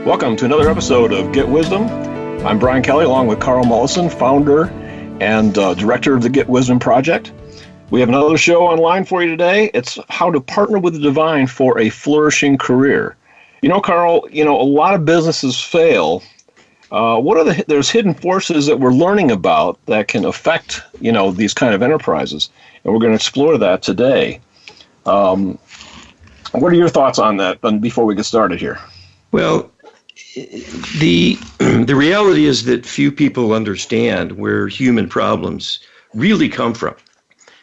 Welcome to another episode of Get Wisdom. I'm Brian Kelly, along with Carl Mollison, founder and director of the Get Wisdom Project. We have another show online for you today. It's how to partner with the divine for a flourishing career. You know, Carl, a lot of businesses fail. There's hidden forces that we're learning about that can affect, these kind of enterprises. And we're going to explore that today. What are your thoughts on that before we get started here? Well, the reality is that few people understand where human problems really come from.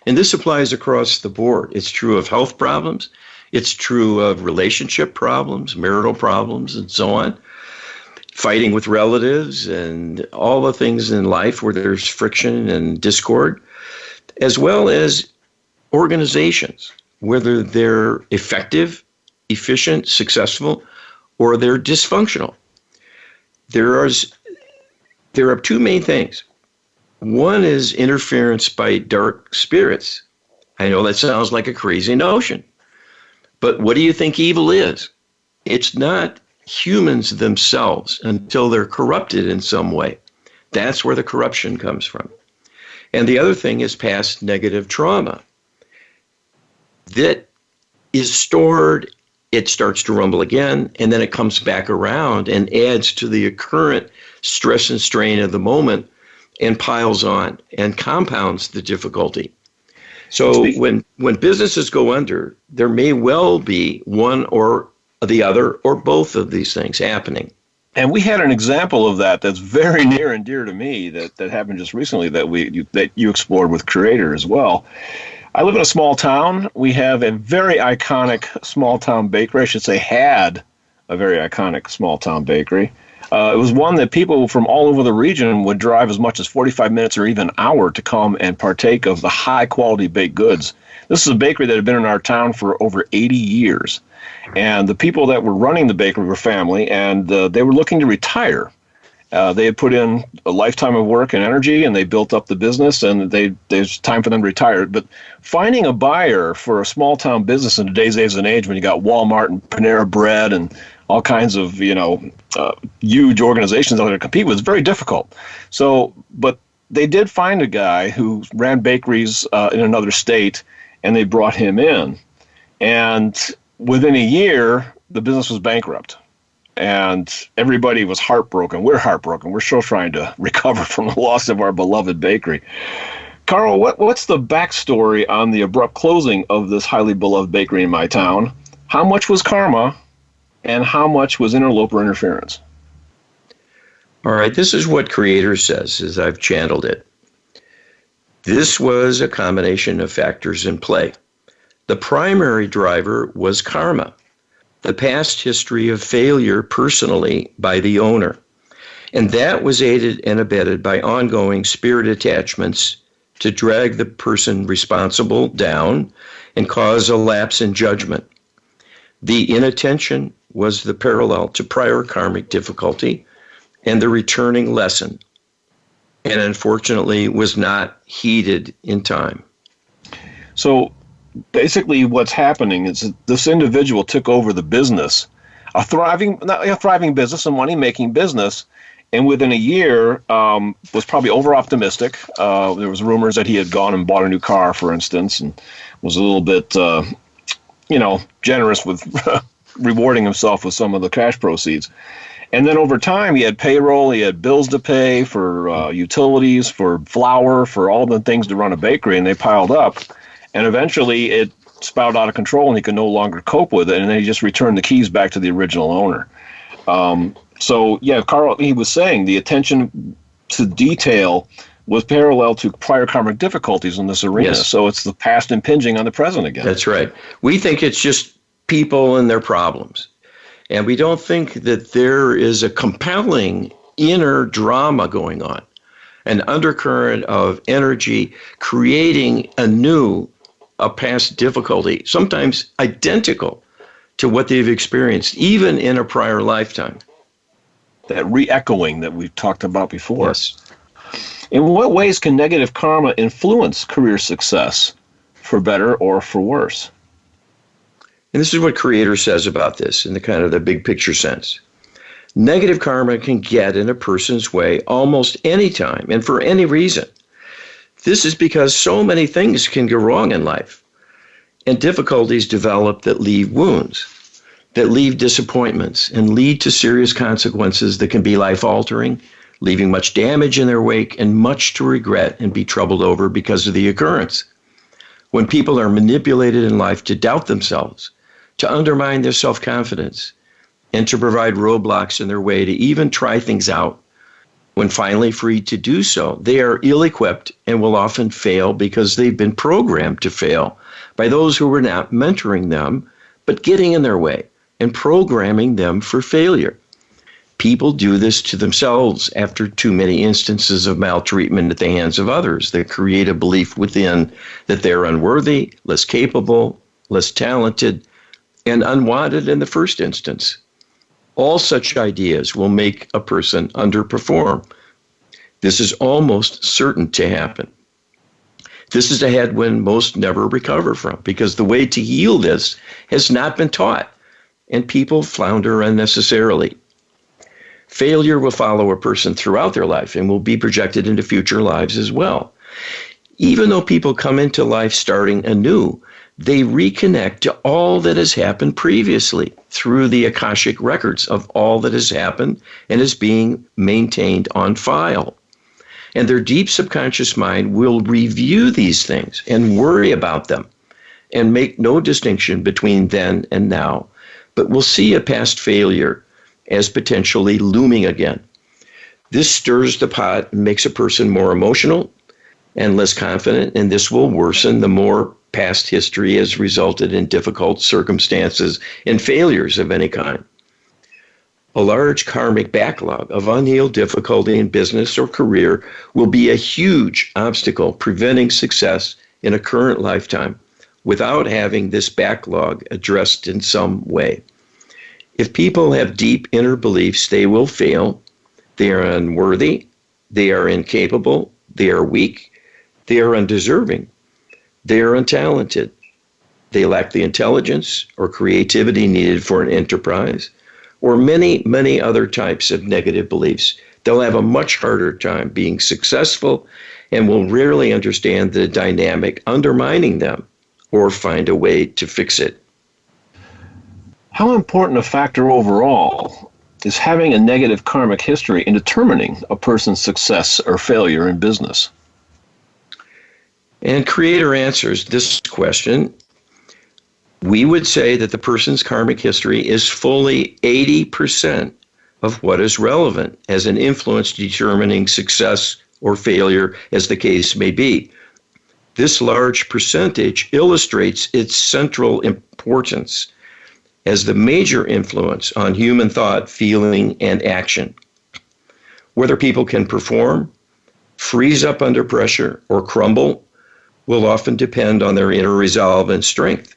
And this applies across the board. It's true of health problems. It's true of relationship problems, marital problems, and so on. Fighting with relatives and all the things in life where there's friction and discord, as well as organizations, whether they're effective, efficient, successful, or they're dysfunctional. There are two main things. One is interference by dark spirits. I know that sounds like a crazy notion, but what do you think evil is? It's not humans themselves until they're corrupted in some way. That's where the corruption comes from. And the other thing is past negative trauma that is stored. It starts to rumble again, and then it comes back around and adds to the current stress and strain of the moment and piles on and compounds the difficulty. So when businesses go under, there may well be one or the other or both of these things happening. And we had an example of that that's very near and dear to me that happened just recently that you explored with Creator as well. I live in a small town. We have a very iconic small town bakery. I should say had a very iconic small town bakery. It was one that people from all over the region would drive as much as 45 minutes or even an hour to come and partake of the high quality baked goods. This is a bakery that had been in our town for over 80 years. And the people that were running the bakery were family, and they were looking to retire. They had put in a lifetime of work and energy, and they built up the business, and there's time for them to retire. But finding a buyer for a small town business in today's days and age, when you got Walmart and Panera Bread and all kinds of huge organizations out there to compete with, is very difficult. So, but they did find a guy who ran bakeries in another state, and they brought him in. And within a year, the business was bankrupt. And everybody was heartbroken. We're heartbroken. We're still trying to recover from the loss of our beloved bakery. Carl, what's the backstory on the abrupt closing of this highly beloved bakery in my town? How much was karma, and how much was interloper interference? All right, this is what Creator says, as I've channeled it. This was a combination of factors in play. The primary driver was karma, the past history of failure personally by the owner. And that was aided and abetted by ongoing spirit attachments to drag the person responsible down and cause a lapse in judgment. The inattention was the parallel to prior karmic difficulty and the returning lesson, and unfortunately was not heeded in time. So basically what's happening is that this individual took over the business, a thriving business, a money-making business, and within a year was probably over-optimistic. There was rumors that he had gone and bought a new car, for instance, and was a little bit, generous with rewarding himself with some of the cash proceeds. And then over time, he had payroll, he had bills to pay for utilities, for flour, for all the things to run a bakery, and they piled up. And eventually it spouted out of control and he could no longer cope with it. And then he just returned the keys back to the original owner. Carl, he was saying the attention to detail was parallel to prior karmic difficulties in this arena. Yes. So it's the past impinging on the present again. That's right. We think it's just people and their problems. And we don't think that there is a compelling inner drama going on, an undercurrent of energy creating a past difficulty, sometimes identical to what they've experienced, even in a prior lifetime. That re-echoing that we've talked about before. Yes. In what ways can negative karma influence career success, for better or for worse? And this is what Creator says about this in the kind of the big picture sense. Negative karma can get in a person's way almost any time and for any reason. This is because so many things can go wrong in life, and difficulties develop that leave wounds, that leave disappointments, and lead to serious consequences that can be life-altering, leaving much damage in their wake and much to regret and be troubled over because of the occurrence. When people are manipulated in life to doubt themselves, to undermine their self-confidence, and to provide roadblocks in their way to even try things out, when finally free to do so, they are ill-equipped and will often fail because they've been programmed to fail by those who were not mentoring them, but getting in their way and programming them for failure. People do this to themselves after too many instances of maltreatment at the hands of others that create a belief within that they're unworthy, less capable, less talented, and unwanted in the first instance. All such ideas will make a person underperform. This is almost certain to happen. This is a headwind most never recover from because the way to heal this has not been taught, and people flounder unnecessarily. Failure will follow a person throughout their life and will be projected into future lives as well. Even though people come into life starting anew, they reconnect to all that has happened previously through the Akashic records of all that has happened and is being maintained on file. And their deep subconscious mind will review these things and worry about them and make no distinction between then and now, but will see a past failure as potentially looming again. This stirs the pot and makes a person more emotional and less confident, and this will worsen the more past history has resulted in difficult circumstances and failures of any kind. A large karmic backlog of unhealed difficulty in business or career will be a huge obstacle preventing success in a current lifetime without having this backlog addressed in some way. If people have deep inner beliefs, they will fail, they are unworthy, they are incapable, they are weak, they are undeserving, they are untalented, they lack the intelligence or creativity needed for an enterprise, or many, many other types of negative beliefs. They'll have a much harder time being successful and will rarely understand the dynamic undermining them or find a way to fix it. How important a factor overall is having a negative karmic history in determining a person's success or failure in business? And Creator answers this question. We would say that the person's karmic history is fully 80% of what is relevant as an influence determining success or failure, as the case may be. This large percentage illustrates its central importance as the major influence on human thought, feeling, and action. Whether people can perform, freeze up under pressure, or crumble will often depend on their inner resolve and strength,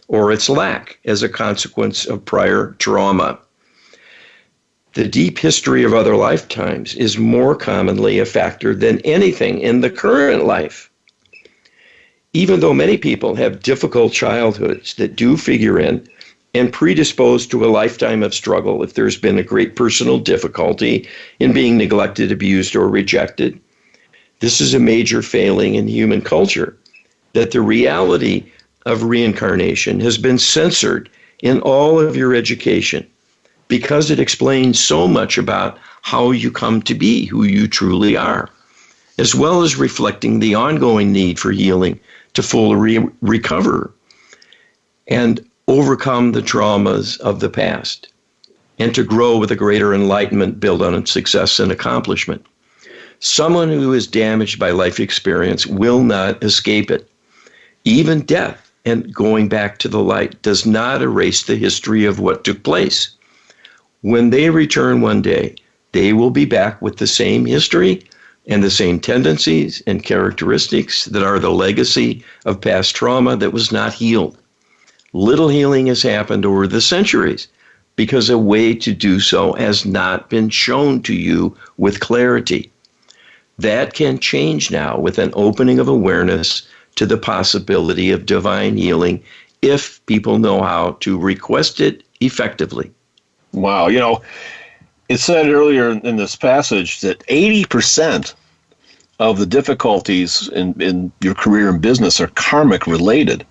or its lack as a consequence of prior trauma. The deep history of other lifetimes is more commonly a factor than anything in the current life. Even though many people have difficult childhoods that do figure in and predispose to a lifetime of struggle if there's been a great personal difficulty in being neglected, abused, or rejected, this is a major failing in human culture, that the reality of reincarnation has been censored in all of your education because it explains so much about how you come to be who you truly are, as well as reflecting the ongoing need for healing to fully recover and overcome the traumas of the past and to grow with a greater enlightenment built on success and accomplishment. Someone who is damaged by life experience will not escape it. Even death and going back to the light does not erase the history of what took place. When they return one day, they will be back with the same history and the same tendencies and characteristics that are the legacy of past trauma that was not healed. Little healing has happened over the centuries because a way to do so has not been shown to you with clarity. That can change now with an opening of awareness to the possibility of divine healing if people know how to request it effectively. Wow, it said earlier in this passage that 80% of the difficulties in your career and business are karmic related.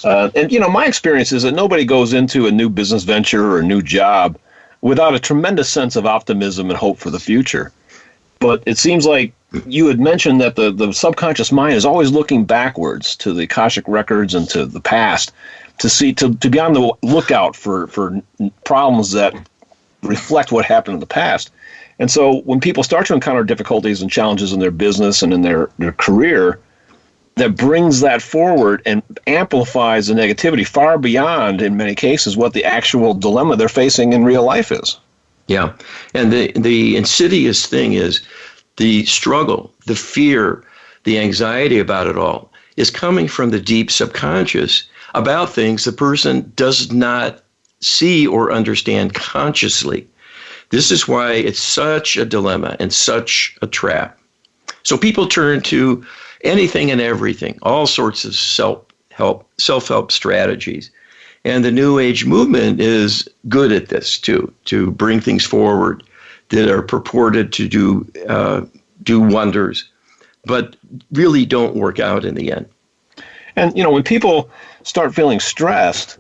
And, my experience is that nobody goes into a new business venture or a new job without a tremendous sense of optimism and hope for the future. But it seems like you had mentioned that the subconscious mind is always looking backwards to the Akashic records and to the past to be on the lookout for problems that reflect what happened in the past. And so when people start to encounter difficulties and challenges in their business and in their career, that brings that forward and amplifies the negativity far beyond, in many cases, what the actual dilemma they're facing in real life is. Yeah. And the insidious thing is the struggle, the fear, the anxiety about it all is coming from the deep subconscious about things the person does not see or understand consciously. This is why it's such a dilemma and such a trap. So people turn to anything and everything, all sorts of self-help strategies. And the New Age movement is good at this too, to bring things forward that are purported to do wonders, but really don't work out in the end. And, when people start feeling stressed,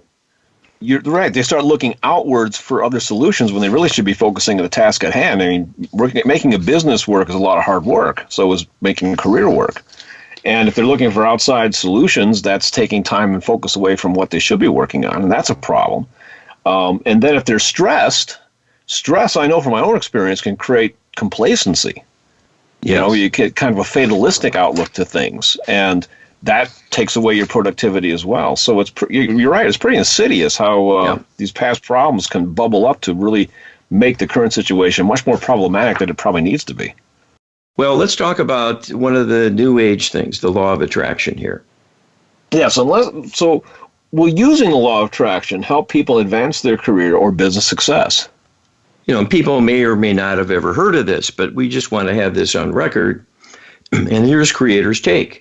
you're right, they start looking outwards for other solutions when they really should be focusing on the task at hand. I mean, making a business work is a lot of hard work. So is making career work. And if they're looking for outside solutions, that's taking time and focus away from what they should be working on. And that's a problem. And then if they're stress, I know from my own experience, can create complacency. Yes. You get kind of a fatalistic outlook to things. And that takes away your productivity as well. So you're right, it's pretty insidious how these past problems can bubble up to really make the current situation much more problematic than it probably needs to be. Well, let's talk about one of the New Age things, the law of attraction here. Yeah, so will using the law of attraction help people advance their career or business success? People may or may not have ever heard of this, but we just want to have this on record. And here's Creator's take.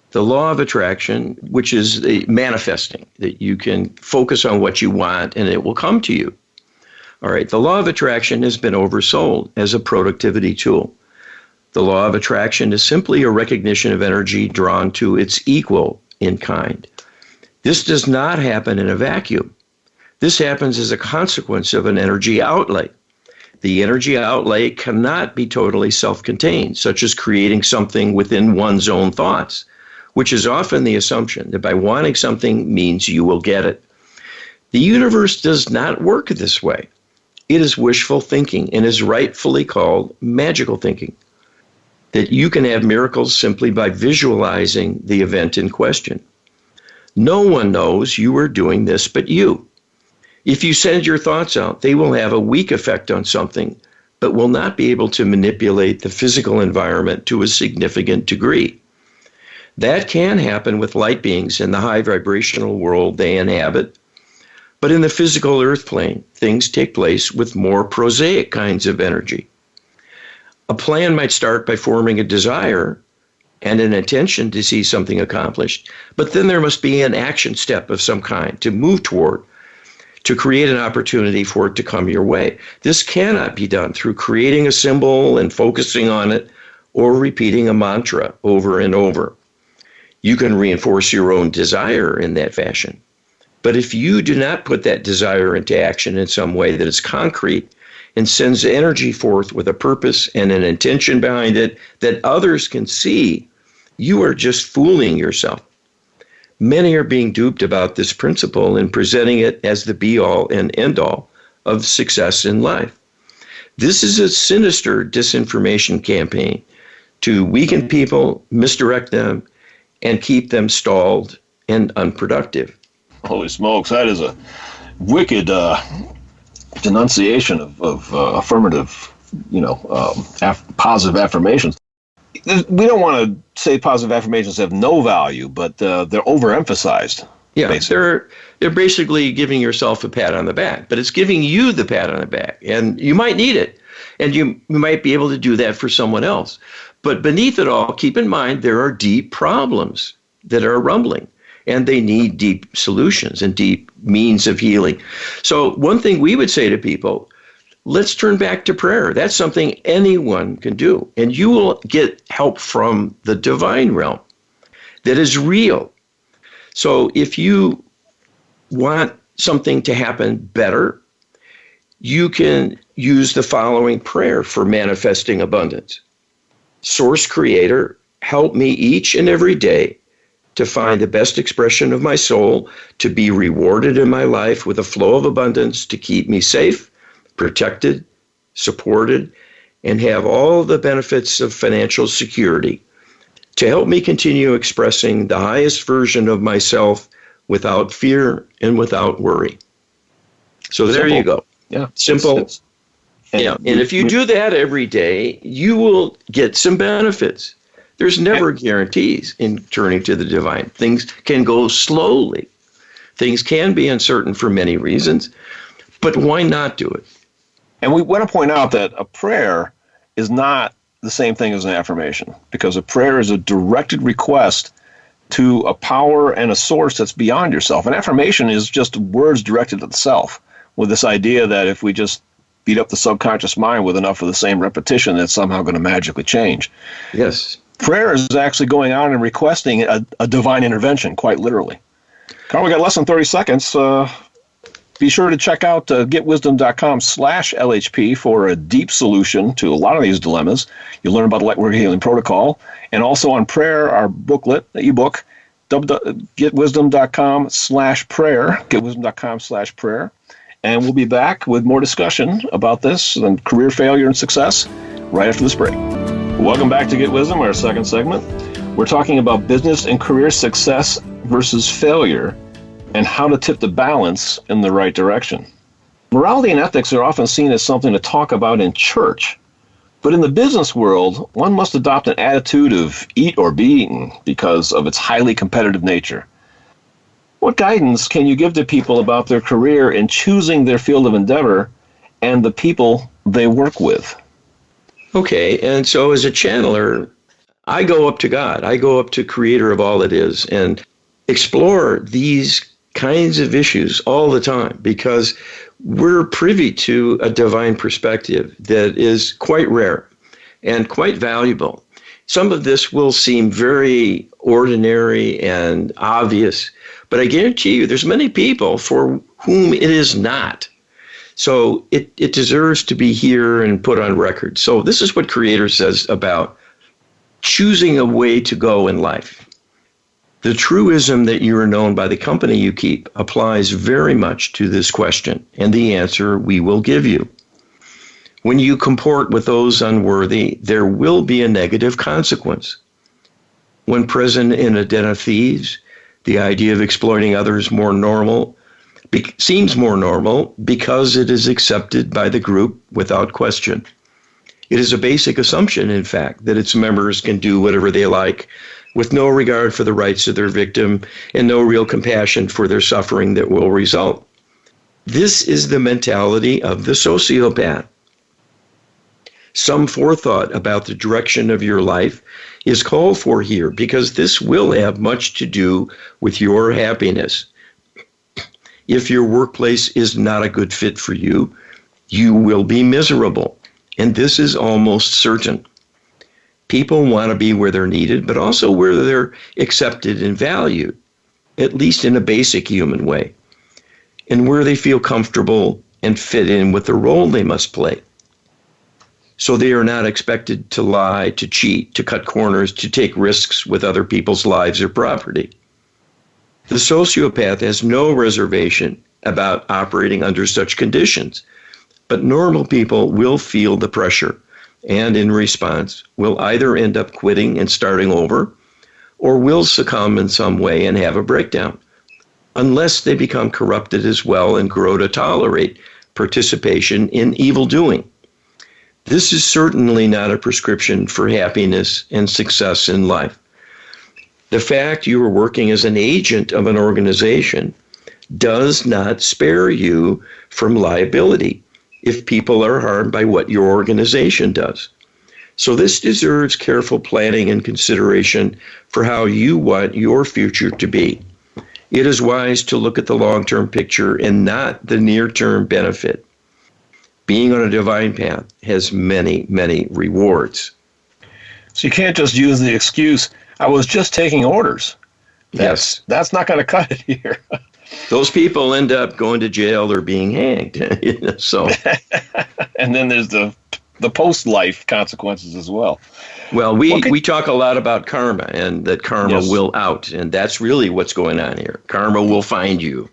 The law of attraction, which is the manifesting, that you can focus on what you want and it will come to you. All right, the law of attraction has been oversold as a productivity tool. The law of attraction is simply a recognition of energy drawn to its equal in kind. This does not happen in a vacuum. This happens as a consequence of an energy outlay. The energy outlay cannot be totally self-contained, such as creating something within one's own thoughts, which is often the assumption that by wanting something means you will get it. The universe does not work this way. It is wishful thinking and is rightfully called magical thinking. That you can have miracles simply by visualizing the event in question. No one knows you are doing this but you. If you send your thoughts out, they will have a weak effect on something, but will not be able to manipulate the physical environment to a significant degree. That can happen with light beings in the high vibrational world they inhabit. But in the physical earth plane, things take place with more prosaic kinds of energy. A plan might start by forming a desire and an intention to see something accomplished, but then there must be an action step of some kind to move toward, to create an opportunity for it to come your way. This cannot be done through creating a symbol and focusing on it or repeating a mantra over and over. You can reinforce your own desire in that fashion. But if you do not put that desire into action in some way that is concrete and sends energy forth with a purpose and an intention behind it that others can see, you are just fooling yourself. Many are being duped about this principle and presenting it as the be-all and end-all of success in life. This is a sinister disinformation campaign to weaken people, misdirect them, and keep them stalled and unproductive. Holy smokes, that is a wicked denunciation of affirmative, positive affirmations. We don't want to say positive affirmations have no value, but they're overemphasized. Yeah, basically. they're basically giving yourself a pat on the back, but it's giving you the pat on the back, and you might need it, and you might be able to do that for someone else. But beneath it all, keep in mind there are deep problems that are rumbling, and they need deep solutions and deep means of healing. So one thing we would say to people, let's turn back to prayer. That's something anyone can do. And you will get help from the divine realm that is real. So if you want something to happen better, you can use the following prayer for manifesting abundance. Source Creator, help me each and every day to find the best expression of my soul, to be rewarded in my life with a flow of abundance, to keep me safe, protected, supported, and have all the benefits of financial security, to help me continue expressing the highest version of myself without fear and without worry. So there you go. Yeah. Simple. And if you do that every day, you will get some benefits. There's never guarantees in turning to the divine. Things can go slowly. Things can be uncertain for many reasons, but why not do it? And we want to point out that a prayer is not the same thing as an affirmation, because a prayer is a directed request to a power and a source that's beyond yourself. An affirmation is just words directed at the self, with this idea that if we just beat up the subconscious mind with enough of the same repetition, that's somehow going to magically change. Yes. Prayer is actually going out and requesting a divine intervention, quite literally. Carl, we got less than 30 seconds. Be sure to check out getwisdom.com/LHP for a deep solution to a lot of these dilemmas. You'll learn about the Lightwork Healing Protocol. And also on prayer, our booklet, the ebook, getwisdom.com/prayer, getwisdom.com/prayer. And we'll be back with more discussion about this and career failure and success right after this break. Welcome back to Get Wisdom, our second segment. We're talking about business and career success versus failure and how to tip the balance in the right direction. Morality and ethics are often seen as something to talk about in church. But in the business world, one must adopt an attitude of eat or be eaten because of its highly competitive nature. What guidance can you give to people about their career in choosing their field of endeavor and the people they work with? Okay, and so as a channeler, I go up to God. I go up to Creator of all that is and explore these kinds of issues all the time because we're privy to a divine perspective that is quite rare and quite valuable. Some of this will seem very ordinary and obvious, but I guarantee you there's many people for whom it is not. So it deserves to be here and put on record. So this is what Creator says about choosing a way to go in life. The truism that you are known by the company you keep applies very much to this question, and the answer we will give you. When you comport with those unworthy, there will be a negative consequence. When present in a den of thieves, the idea of exploiting others seems more normal because it is accepted by the group without question. It is a basic assumption, in fact, that its members can do whatever they like with no regard for the rights of their victim and no real compassion for their suffering that will result. This is the mentality of the sociopath. Some forethought about the direction of your life is called for here because this will have much to do with your happiness. If your workplace is not a good fit for you, you will be miserable, and this is almost certain. People want to be where they're needed, but also where they're accepted and valued, at least in a basic human way, and where they feel comfortable and fit in with the role they must play. So they are not expected to lie, to cheat, to cut corners, to take risks with other people's lives or property. The sociopath has no reservation about operating under such conditions, but normal people will feel the pressure and in response will either end up quitting and starting over or will succumb in some way and have a breakdown, unless they become corrupted as well and grow to tolerate participation in evil doing. This is certainly not a prescription for happiness and success in life. The fact you are working as an agent of an organization does not spare you from liability if people are harmed by what your organization does. So this deserves careful planning and consideration for how you want your future to be. It is wise to look at the long-term picture and not the near-term benefit. Being on a divine path has many, many rewards. So you can't just use the excuse, I was just taking orders. Yes. That's not going to cut it here. Those people end up going to jail or being hanged. So, and then there's the post-life consequences as well. Well, we talk a lot about karma and that karma Yes. will out. And that's really what's going on here. Karma will find you.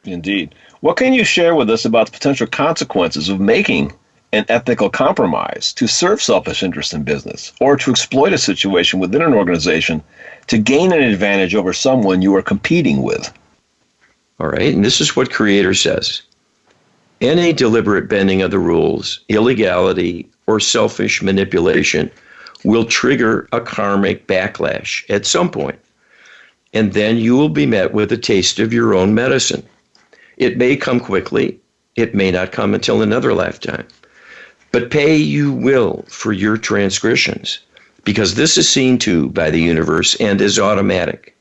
Indeed. What can you share with us about the potential consequences of making an ethical compromise to serve selfish interest in business or to exploit a situation within an organization to gain an advantage over someone you are competing with? All right. And this is what Creator says. Any deliberate bending of the rules, illegality, or selfish manipulation will trigger a karmic backlash at some point. And then you will be met with a taste of your own medicine. It may come quickly. It may not come until another lifetime. But pay you will for your transgressions, because this is seen to by the universe and is automatic.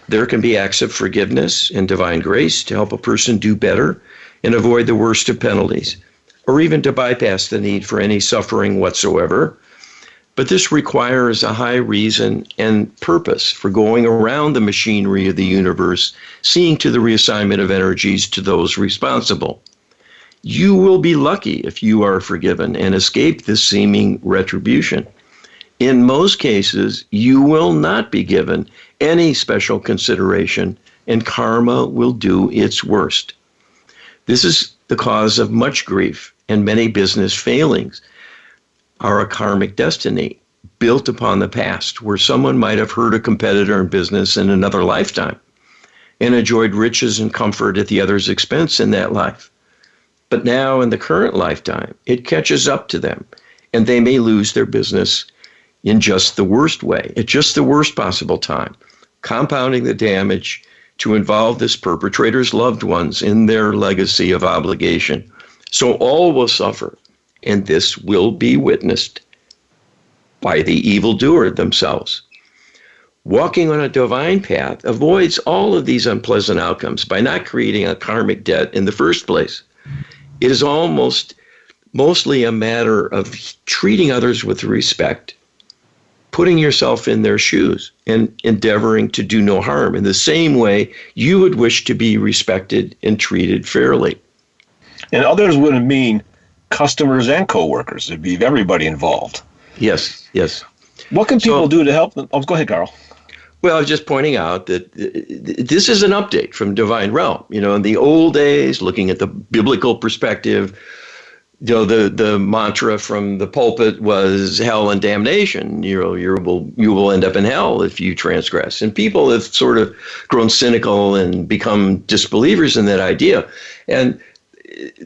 There can be acts of forgiveness and divine grace to help a person do better and avoid the worst of penalties, or even to bypass the need for any suffering whatsoever. But this requires a high reason and purpose for going around the machinery of the universe, seeing to the reassignment of energies to those responsible. You will be lucky if you are forgiven and escape this seeming retribution. In most cases, you will not be given any special consideration, and karma will do its worst. This is the cause of much grief, and many business failings are a karmic destiny built upon the past, where someone might have hurt a competitor in business in another lifetime and enjoyed riches and comfort at the other's expense in that life. But now in the current lifetime, it catches up to them, and they may lose their business in just the worst way, at just the worst possible time, compounding the damage to involve this perpetrator's loved ones in their legacy of obligation. So all will suffer, and this will be witnessed by the evildoer themselves. Walking on a divine path avoids all of these unpleasant outcomes by not creating a karmic debt in the first place. It is mostly a matter of treating others with respect, putting yourself in their shoes, and endeavoring to do no harm in the same way you would wish to be respected and treated fairly. And others would mean customers and coworkers. It'd be everybody involved. Yes, yes. What can people do to help them? Oh, go ahead, Carl. Well, I was just pointing out that this is an update from Divine Realm. You know, in the old days, looking at the biblical perspective, you know, the mantra from the pulpit was hell and damnation. You know, you will end up in hell if you transgress. And people have sort of grown cynical and become disbelievers in that idea. And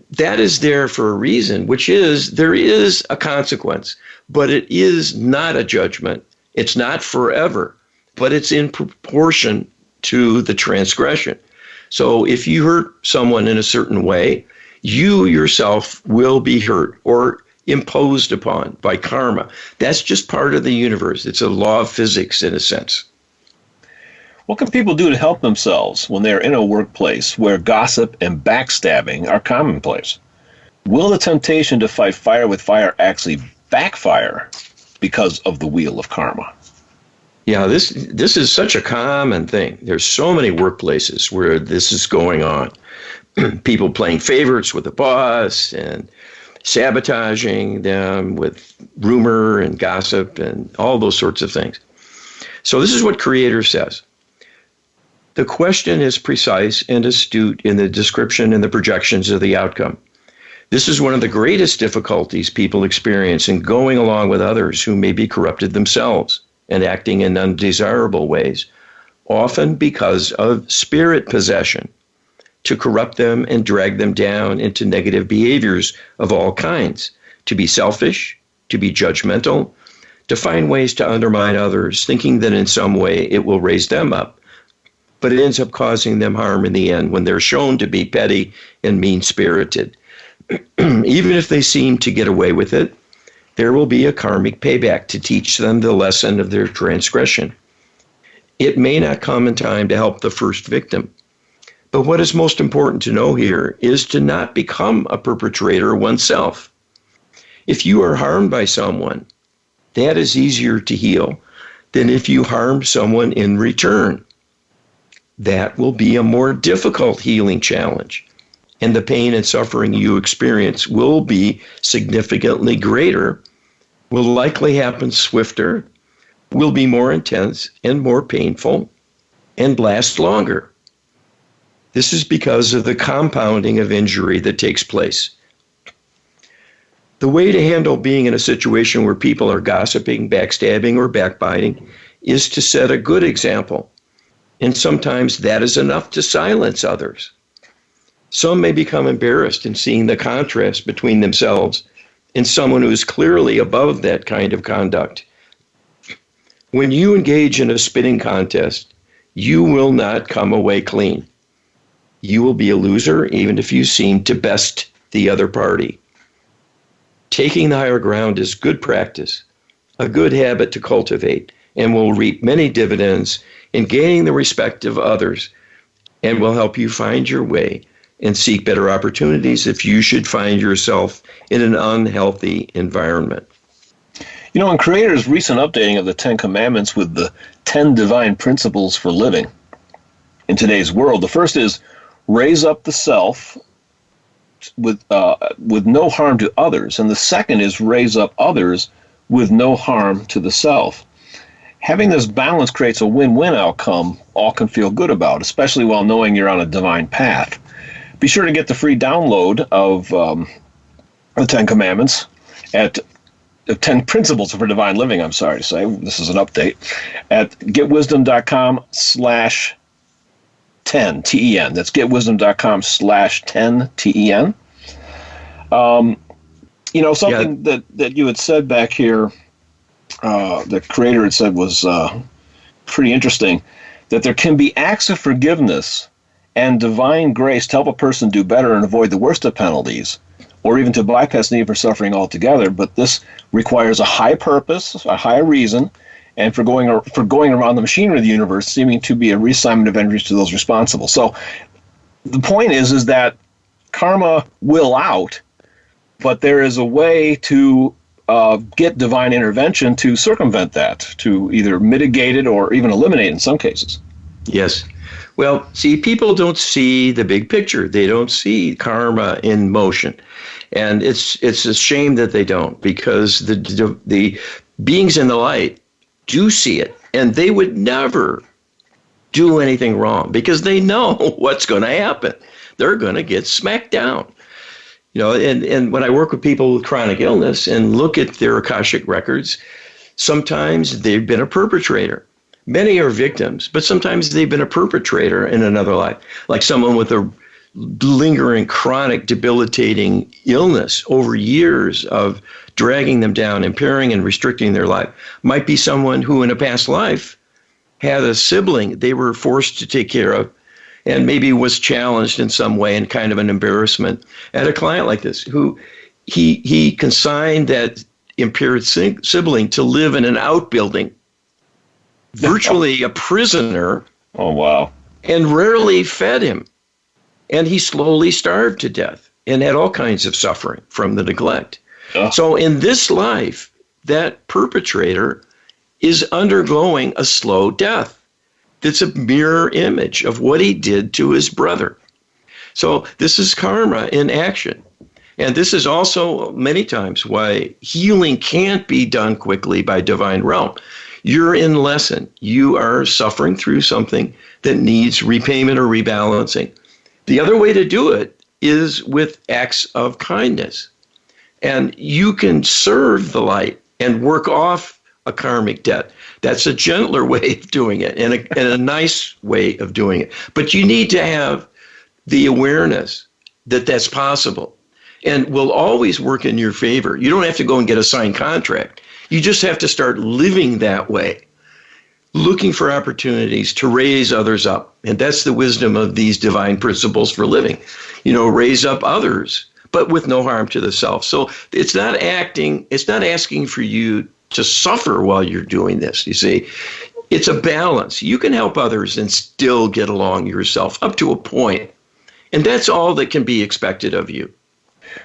that is there for a reason, which is there is a consequence, but it is not a judgment. It's not forever, but it's in proportion to the transgression. So if you hurt someone in a certain way, you yourself will be hurt or imposed upon by karma. That's just part of the universe. It's a law of physics in a sense. What can people do to help themselves when they're in a workplace where gossip and backstabbing are commonplace? Will the temptation to fight fire with fire actually backfire because of the wheel of karma? Yeah, this is such a common thing. There's so many workplaces where this is going on. People playing favorites with the boss and sabotaging them with rumor and gossip and all those sorts of things. So this is what Creator says. The question is precise and astute in the description and the projections of the outcome. This is one of the greatest difficulties people experience in going along with others who may be corrupted themselves and acting in undesirable ways, often because of spirit possession, to corrupt them and drag them down into negative behaviors of all kinds, to be selfish, to be judgmental, to find ways to undermine others, thinking that in some way it will raise them up. But it ends up causing them harm in the end when they're shown to be petty and mean-spirited. Even if they seem to get away with it, there will be a karmic payback to teach them the lesson of their transgression. It may not come in time to help the first victim, But what is most important to know here is to not become a perpetrator oneself. If you are harmed by someone, that is easier to heal than if you harm someone in return. That will be a more difficult healing challenge, and the pain and suffering you experience will be significantly greater, will likely happen swifter, will be more intense and more painful, and last longer. This is because of the compounding of injury that takes place. The way to handle being in a situation where people are gossiping, backstabbing, or backbiting is to set a good example. And sometimes that is enough to silence others. Some may become embarrassed in seeing the contrast between themselves and someone who is clearly above that kind of conduct. When you engage in a spitting contest, you will not come away clean. You will be a loser even if you seem to best the other party. Taking the higher ground is good practice, a good habit to cultivate, and will reap many dividends in gaining the respect of others, and will help you find your way and seek better opportunities if you should find yourself in an unhealthy environment. You know, in Creator's recent updating of the 10 Commandments with the 10 divine principles for living in today's world, the first is raise up the self with no harm to others, and the second is raise up others with no harm to the self. Having this balance creates a win-win outcome all can feel good about, especially while knowing you're on a divine path. Be sure to get the free download of the 10 Commandments at the 10 Principles for Divine Living, I'm sorry to say. This is an update at getwisdom.com/10, TEN. That's getwisdom.com/10, TEN. You know, something that you had said back here, the Creator had said was pretty interesting, that there can be acts of forgiveness and divine grace to help a person do better and avoid the worst of penalties, or even to bypass the need for suffering altogether. But this requires a high purpose, a high reason, and for going around the machinery of the universe, seeming to be a reassignment of energies to those responsible. So the point is that karma will out, but there is a way to get divine intervention to circumvent that, to either mitigate it or even eliminate it in some cases. Yes. Well, see, people don't see the big picture. They don't see karma in motion. And it's a shame that they don't, because the beings in the light do see it, and they would never do anything wrong because they know what's going to happen. They're going to get smacked down. You know, and when I work with people with chronic illness and look at their Akashic records, sometimes they've been a perpetrator. Many are victims, but sometimes they've been a perpetrator in another life, like someone with a lingering, chronic, debilitating illness over years of dragging them down, impairing and restricting their life. Might be someone who in a past life had a sibling they were forced to take care of and maybe was challenged in some way and kind of an embarrassment. I had a client like this who he consigned that impaired sibling to live in an outbuilding, virtually a prisoner. Oh, wow. And rarely fed him. And he slowly starved to death and had all kinds of suffering from the neglect. Oh. So in this life, that perpetrator is undergoing a slow death. It's a mirror image of what he did to his brother. So this is karma in action. And this is also many times why healing can't be done quickly by divine realm. You're in lesson. You are suffering through something that needs repayment or rebalancing. The other way to do it is with acts of kindness. And you can serve the light and work off a karmic debt. That's a gentler way of doing it and a nice way of doing it. But you need to have the awareness that that's possible and will always work in your favor. You don't have to go and get a signed contract. You just have to start living that way, looking for opportunities to raise others up. And that's the wisdom of these divine principles for living. You know, raise up others, but with no harm to the self. So it's not asking for you to suffer while you're doing this. You see, It's a balance. You can help others and still get along yourself up to a point. And that's all that can be expected of you.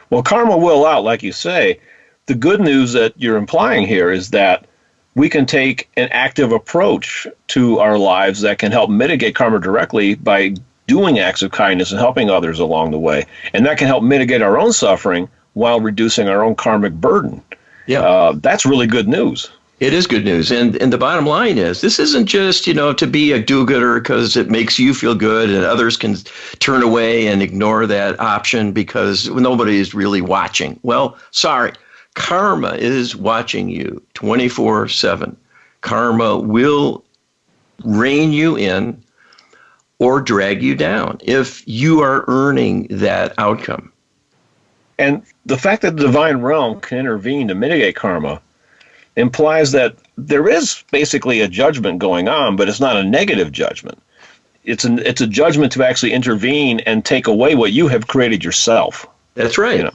Well, karma will out, like you say. The good news that you're implying here is that we can take an active approach to our lives that can help mitigate karma directly by doing acts of kindness and helping others along the way. And that can help mitigate our own suffering while reducing our own karmic burden. Yeah. That's really good news. It is good news. And the bottom line is, this isn't just, to be a do-gooder because it makes you feel good and others can turn away and ignore that option because nobody is really watching. Well, sorry. Karma is watching you 24/7. Karma will rein you in or drag you down if you are earning that outcome. And the fact that the divine realm can intervene to mitigate karma implies that there is basically a judgment going on, but it's not a negative judgment. It's a judgment to actually intervene and take away what you have created yourself. That's right.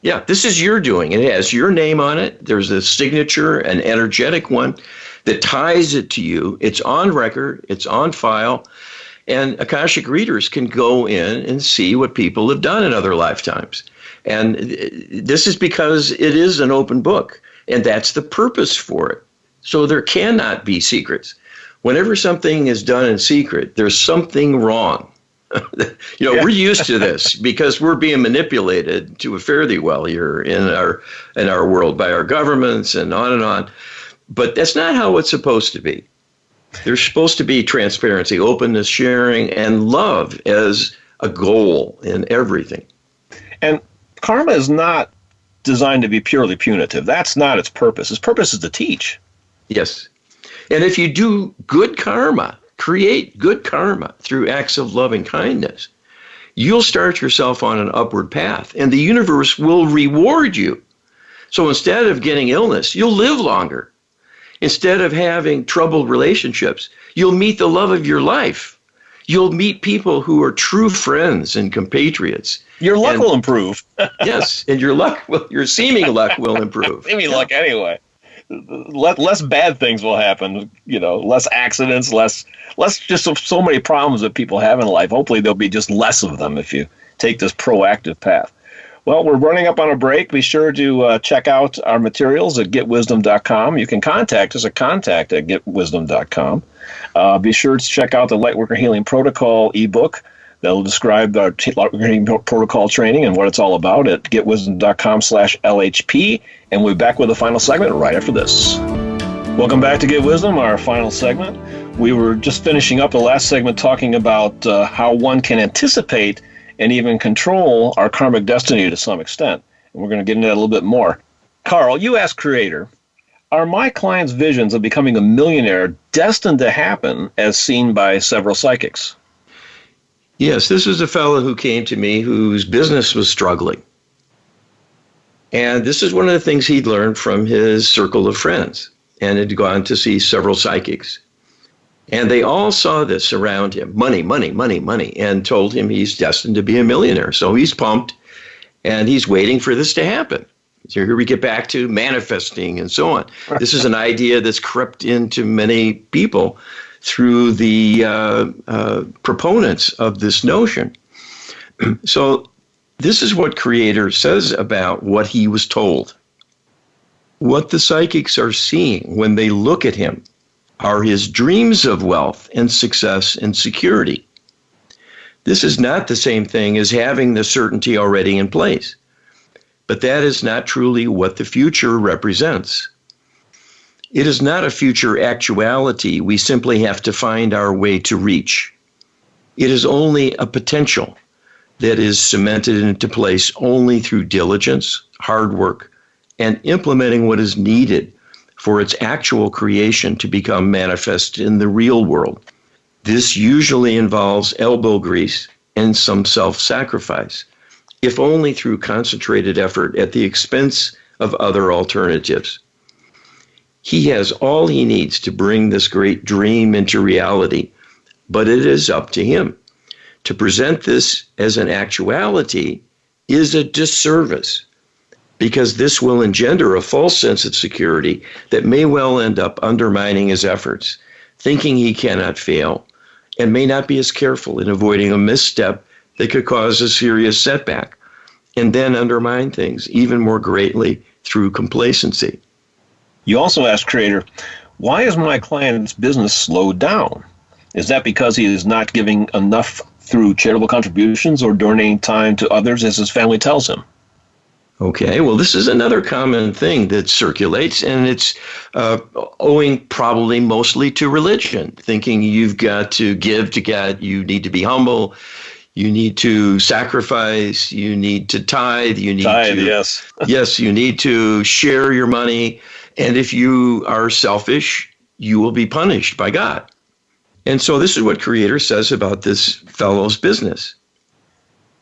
Yeah, this is your doing. It has your name on it. There's a signature, an energetic one that ties it to you. It's on record. It's on file. And Akashic readers can go in and see what people have done in other lifetimes. And this is because it is an open book. And that's the purpose for it. So there cannot be secrets. Whenever something is done in secret, there's something wrong. We're used to this because we're being manipulated to a fare thee well here in our world by our governments and on and on. But that's not how it's supposed to be. There's supposed to be transparency, openness, sharing, and love as a goal in everything. And karma is not designed to be purely punitive. That's not its purpose. Its purpose is to teach. Yes. And if you do good karma, create good karma through acts of loving kindness, you'll start yourself on an upward path, and the universe will reward you. So instead of getting illness, you'll live longer. Instead of having troubled relationships, you'll meet the love of your life. You'll meet people who are true friends and compatriots. Your luck will improve. Yes, and your seeming luck will improve. Seeming luck anyway. Less bad things will happen, less accidents, less just so many problems that people have in life. Hopefully there'll be just less of them if you take this proactive path. Well, we're running up on a break. Be sure to check out our materials at getwisdom.com. You can contact us at contact@getwisdom.com. Be sure to check out the Lightworker Healing Protocol ebook. That'll describe our Lightworker Healing Protocol training and what it's all about at getwisdom.com/LHP. And we'll be back with the final segment right after this. Welcome back to Get Wisdom, our final segment. We were just finishing up the last segment talking about how one can anticipate and even control our karmic destiny to some extent. And we're going to get into that a little bit more. Carl, you asked Creator, are my clients' visions of becoming a millionaire destined to happen as seen by several psychics? Yes, this was a fellow who came to me whose business was struggling. And this is one of the things he'd learned from his circle of friends and had gone to see several psychics. And they all saw this around him, money, money, money, money, and told him he's destined to be a millionaire. So he's pumped, and he's waiting for this to happen. So here we get back to manifesting and so on. This is an idea that's crept into many people through the proponents of this notion. So this is what Creator says about what he was told. What the psychics are seeing when they look at him are his dreams of wealth and success and security. This is not the same thing as having the certainty already in place. But that is not truly what the future represents. It is not a future actuality we simply have to find our way to reach. It is only a potential that is cemented into place only through diligence, hard work, and implementing what is needed for its actual creation to become manifest in the real world. This usually involves elbow grease and some self-sacrifice, if only through concentrated effort at the expense of other alternatives. He has all he needs to bring this great dream into reality, but it is up to him. To present this as an actuality is a disservice, because this will engender a false sense of security that may well end up undermining his efforts thinking he cannot fail, and may not be as careful in avoiding a misstep that could cause a serious setback, and then undermine things even more greatly through complacency. You also asked Creator, why is my client's business slowed down? Is that because he is not giving enough through charitable contributions or donating time to others as his family tells him? Okay, well, this is another common thing that circulates, and it's owing probably mostly to religion, thinking you've got to give to God, you need to be humble, you need to sacrifice, you need to tithe, you need to, yes. yes, you need to share your money, and if you are selfish, you will be punished by God. And so this is what Creator says about this fellow's business.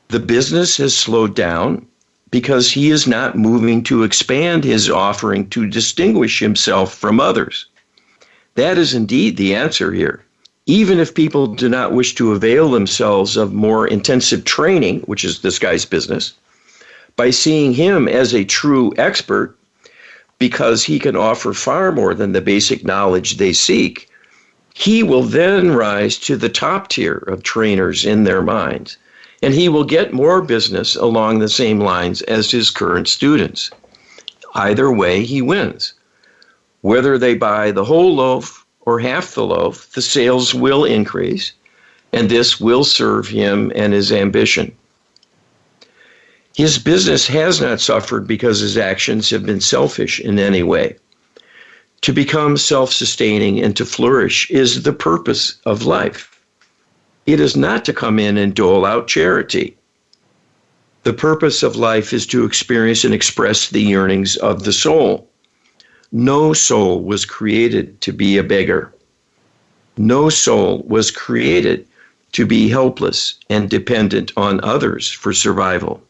The business has slowed down because he is not moving to expand his offering to distinguish himself from others. That is indeed the answer here. Even if people do not wish to avail themselves of more intensive training, which is this guy's business, by seeing him as a true expert, because he can offer far more than the basic knowledge they seek, he will then rise to the top tier of trainers in their minds, and he will get more business along the same lines as his current students. Either way, he wins. Whether they buy the whole loaf or half the loaf, the sales will increase, and this will serve him and his ambition. His business has not suffered because his actions have been selfish in any way. To become self-sustaining and to flourish is the purpose of life. It is not to come in and dole out charity. The purpose of life is to experience and express the yearnings of the soul. No soul was created to be a beggar. No soul was created to be helpless and dependent on others for survival.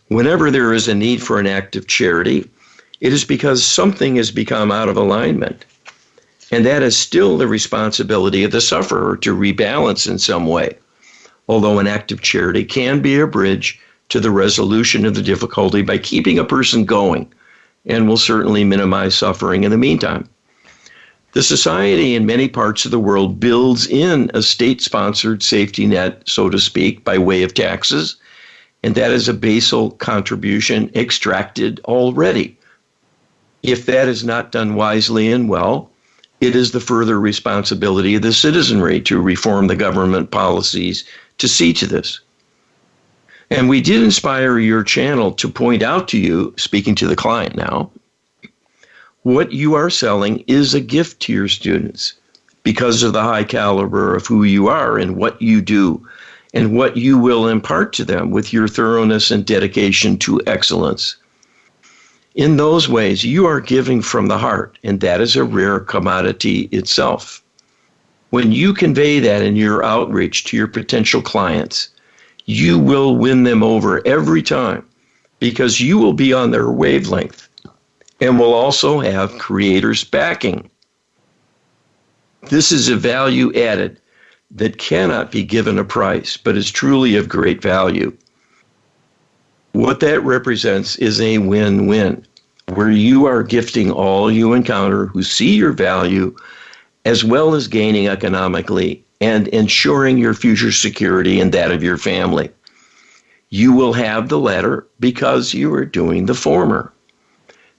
Whenever there is a need for an act of charity, it is because something has become out of alignment. And that is still the responsibility of the sufferer to rebalance in some way, although an act of charity can be a bridge to the resolution of the difficulty by keeping a person going, and will certainly minimize suffering in the meantime. The society in many parts of the world builds in a state-sponsored safety net, so to speak, by way of taxes, and that is a basal contribution extracted already. If that is not done wisely and well, it is the further responsibility of the citizenry to reform the government policies to see to this. And we did inspire your channel to point out to you, speaking to the client now, what you are selling is a gift to your students because of the high caliber of who you are and what you do and what you will impart to them with your thoroughness and dedication to excellence. In those ways, you are giving from the heart, and that is a rare commodity itself. When you convey that in your outreach to your potential clients, you will win them over every time because you will be on their wavelength and will also have Creator's backing. This is a value added that cannot be given a price, but is truly of great value. What that represents is a win-win, where you are gifting all you encounter who see your value, as well as gaining economically and ensuring your future security and that of your family. You will have the latter because you are doing the former.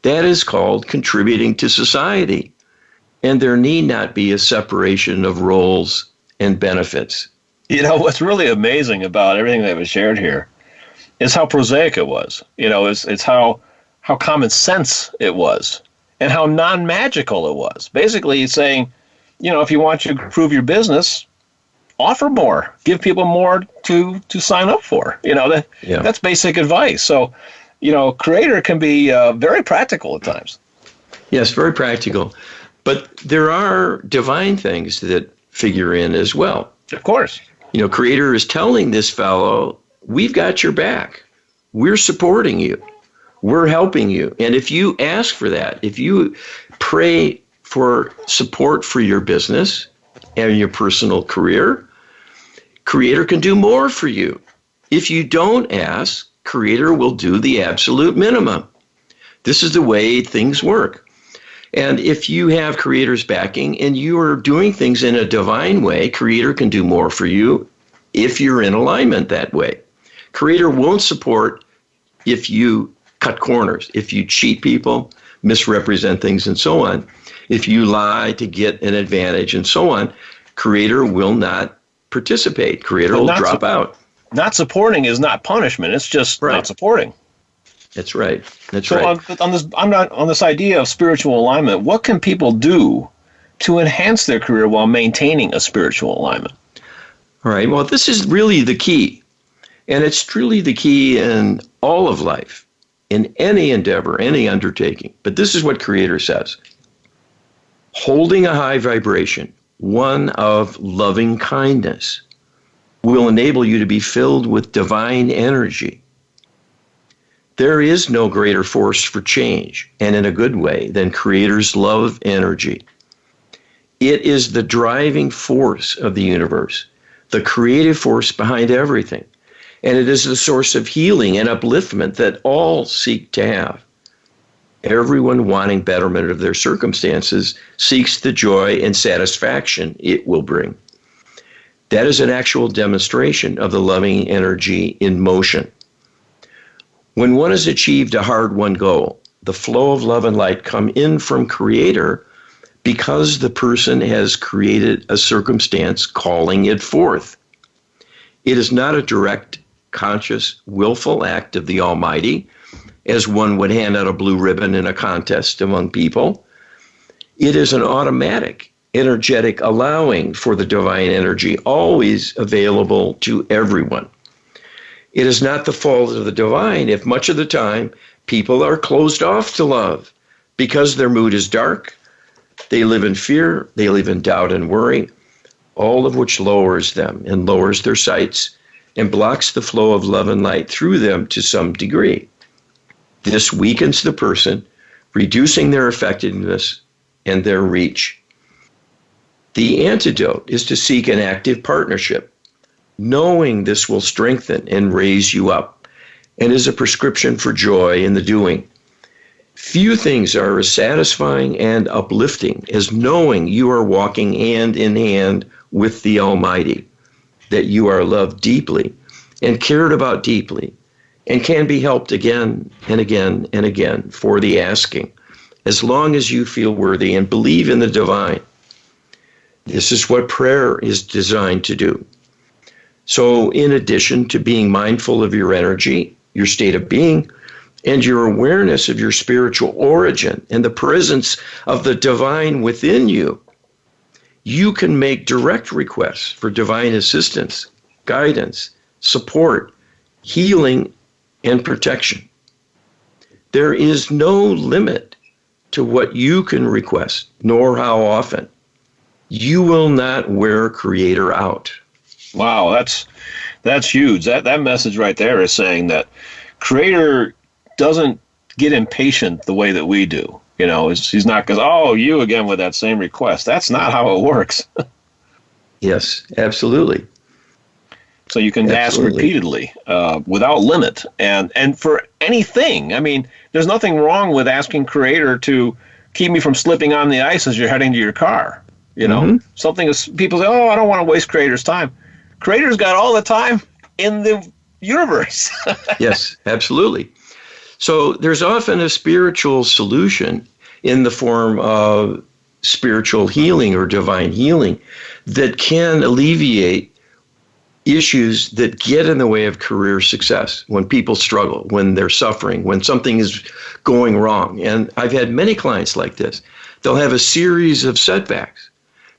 That is called contributing to society, and there need not be a separation of roles and benefits. You know, what's really amazing about everything that was shared here is how prosaic it was. You know, it's how common sense it was and how non-magical it was. Basically, he's saying, you know, if you want to improve your business, offer more, give people more to sign up for. You know, that's basic advice. So, you know, Creator can be very practical at times. Yes, very practical. But there are divine things that figure in as well. Of course. You know, Creator is telling this fellow, we've got your back. We're supporting you. We're helping you. And if you ask for that, if you pray for support for your business and your personal career, Creator can do more for you. If you don't ask, Creator will do the absolute minimum. This is the way things work. And if you have Creator's backing and you are doing things in a divine way, Creator can do more for you if you're in alignment that way. Creator won't support if you cut corners, if you cheat people, misrepresent things, and so on. If you lie to get an advantage and so on, Creator will not participate. Creator will drop out. Not supporting is not punishment. It's just not supporting. That's right. That's so right. On this idea of spiritual alignment, what can people do to enhance their career while maintaining a spiritual alignment? All right. Well, this is really the key. And it's truly the key in all of life, in any endeavor, any undertaking. But this is what Creator says. Holding a high vibration, one of loving kindness, will enable you to be filled with divine energy. There is no greater force for change, and in a good way, than Creator's love energy. It is the driving force of the universe, the creative force behind everything. And it is the source of healing and upliftment that all seek to have. Everyone wanting betterment of their circumstances seeks the joy and satisfaction it will bring. That is an actual demonstration of the loving energy in motion. When one has achieved a hard-won goal, the flow of love and light come in from Creator because the person has created a circumstance calling it forth. It is not a direct, conscious, willful act of the Almighty, as one would hand out a blue ribbon in a contest among people. It is an automatic, energetic allowing for the divine energy, always available to everyone. It is not the fault of the divine if much of the time people are closed off to love because their mood is dark, they live in fear, they live in doubt and worry, all of which lowers them and lowers their sights and blocks the flow of love and light through them to some degree. This weakens the person, reducing their effectiveness and their reach. The antidote is to seek an active partnership, knowing this will strengthen and raise you up, and is a prescription for joy in the doing. Few things are as satisfying and uplifting as knowing you are walking hand in hand with the Almighty, that you are loved deeply and cared about deeply, and can be helped again and again and again for the asking, as long as you feel worthy and believe in the divine. This is what prayer is designed to do. So in addition to being mindful of your energy, your state of being, and your awareness of your spiritual origin and the presence of the divine within you, you can make direct requests for divine assistance, guidance, support, healing, and protection. There is no limit to what you can request, nor how often. You will not wear Creator out. Wow, that's huge. That message right there is saying that Creator doesn't get impatient the way that we do. You know, he's not because, oh, you again with that same request. That's not how it works. Yes, absolutely. So you can ask repeatedly without limit and for anything. I mean, there's nothing wrong with asking Creator to keep me from slipping on the ice as you're heading to your car. You know, something is, people say, oh, I don't want to waste Creator's time. Creator's got all the time in the universe. Yes, absolutely. So there's often a spiritual solution in the form of spiritual healing or divine healing that can alleviate issues that get in the way of career success when people struggle, when they're suffering, when something is going wrong. And I've had many clients like this. They'll have a series of setbacks.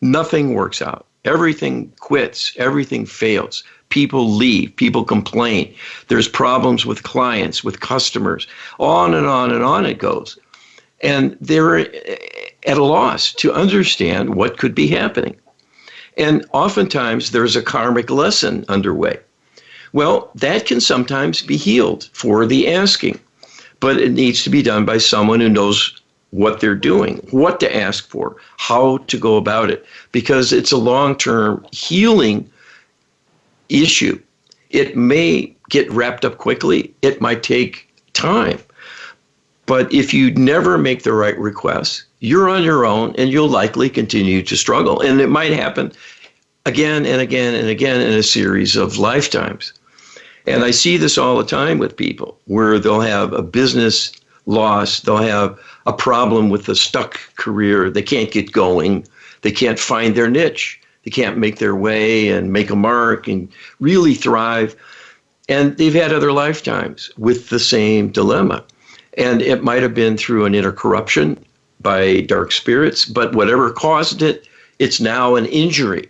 Nothing works out. Everything quits. Everything fails. People leave. People complain. There's problems with clients, with customers. On and on and on it goes. And they're at a loss to understand what could be happening. And oftentimes there's a karmic lesson underway. Well, that can sometimes be healed for the asking, but it needs to be done by someone who knows what they're doing, what to ask for, how to go about it, because it's a long-term healing issue. It may get wrapped up quickly. It might take time. But if you never make the right requests, you're on your own and you'll likely continue to struggle. And it might happen again and again and again in a series of lifetimes. And I see this all the time with people where they'll have a business loss, they'll have a problem with a stuck career, they can't get going, they can't find their niche, they can't make their way and make a mark and really thrive. And they've had other lifetimes with the same dilemma. And it might have been through an inner corruption by dark spirits, but whatever caused it, it's now an injury.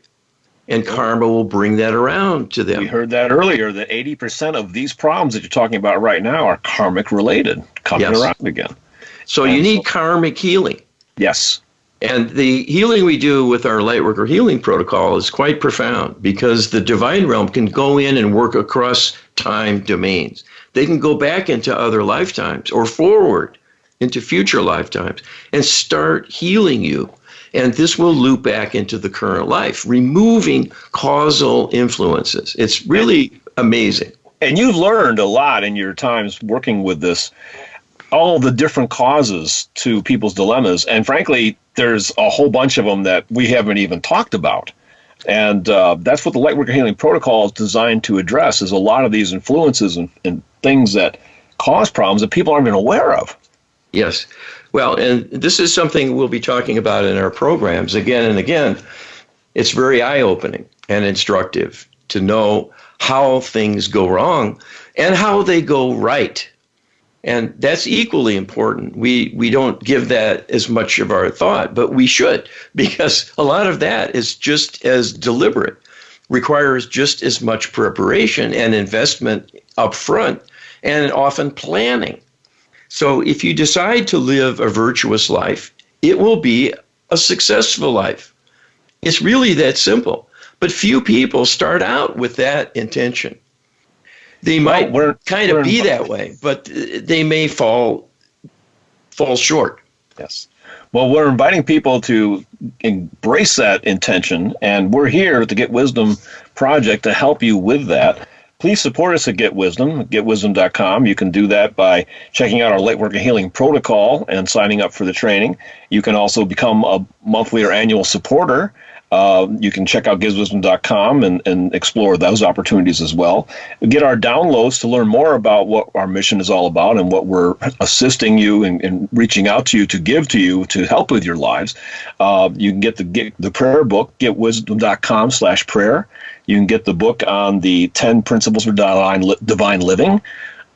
And karma will bring that around to them. We heard that earlier, that 80% of these problems that you're talking about right now are karmic related, coming around again. So you need karmic healing. Yes. And the healing we do with our Lightworker healing protocol is quite profound because the divine realm can go in and work across time domains. They can go back into other lifetimes or forward into future lifetimes and start healing you. And this will loop back into the current life, removing causal influences. It's really amazing. And you've learned a lot in your times working with this, all the different causes to people's dilemmas. And frankly, there's a whole bunch of them that we haven't even talked about. And that's what the Lightworker Healing Protocol is designed to address, is a lot of these influences and things that cause problems that people aren't even aware of. Yes. Well, and this is something we'll be talking about in our programs again and again. It's very eye-opening and instructive to know how things go wrong and how they go right. And that's equally important. We don't give that as much of our thought, but we should, because a lot of that is just as deliberate, requires just as much preparation and investment up front, and often planning. So if you decide to live a virtuous life, it will be a successful life. It's really that simple. But few people start out with that intention. They might kind of be that way, but they may fall short. Yes. Well, we're inviting people to embrace that intention, and we're here at the Get Wisdom Project to help you with that. Please support us at Get Wisdom, getwisdom.com. You can do that by checking out our Lightworker Healing Protocol and signing up for the training. You can also become a monthly or annual supporter. You can check out getwisdom.com and explore those opportunities as well. Get our downloads to learn more about what our mission is all about and what we're assisting you and reaching out to you to give to you to help with your lives. You can get the prayer book, getwisdom.com/prayer. You can get the book on the 10 Principles for Divine Living,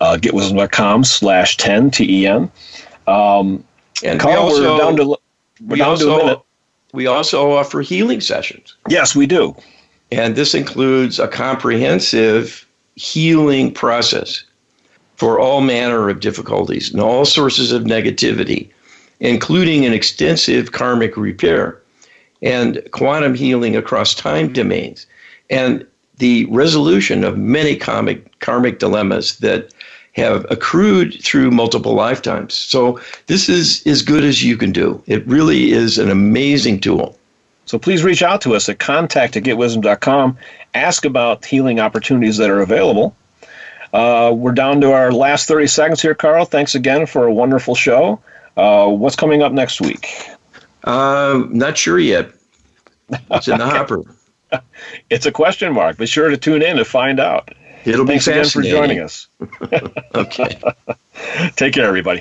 getwisdom.com/10, TEN. And Carl, we're down to a minute. We also offer healing sessions. Yes, we do. And this includes a comprehensive healing process for all manner of difficulties and all sources of negativity, including an extensive karmic repair and quantum healing across time domains, and the resolution of many karmic dilemmas that have accrued through multiple lifetimes. So this is as good as you can do. It really is an amazing tool. So please reach out to us at contact@getwisdom.com. Ask about healing opportunities that are available. We're down to our last 30 seconds here, Carl. Thanks again for a wonderful show. What's coming up next week? Not sure yet. It's in the hopper. It's a question mark. Be sure to tune in to find out. It'll be Thanks again for fascinating. joining us. Okay. Take care, everybody.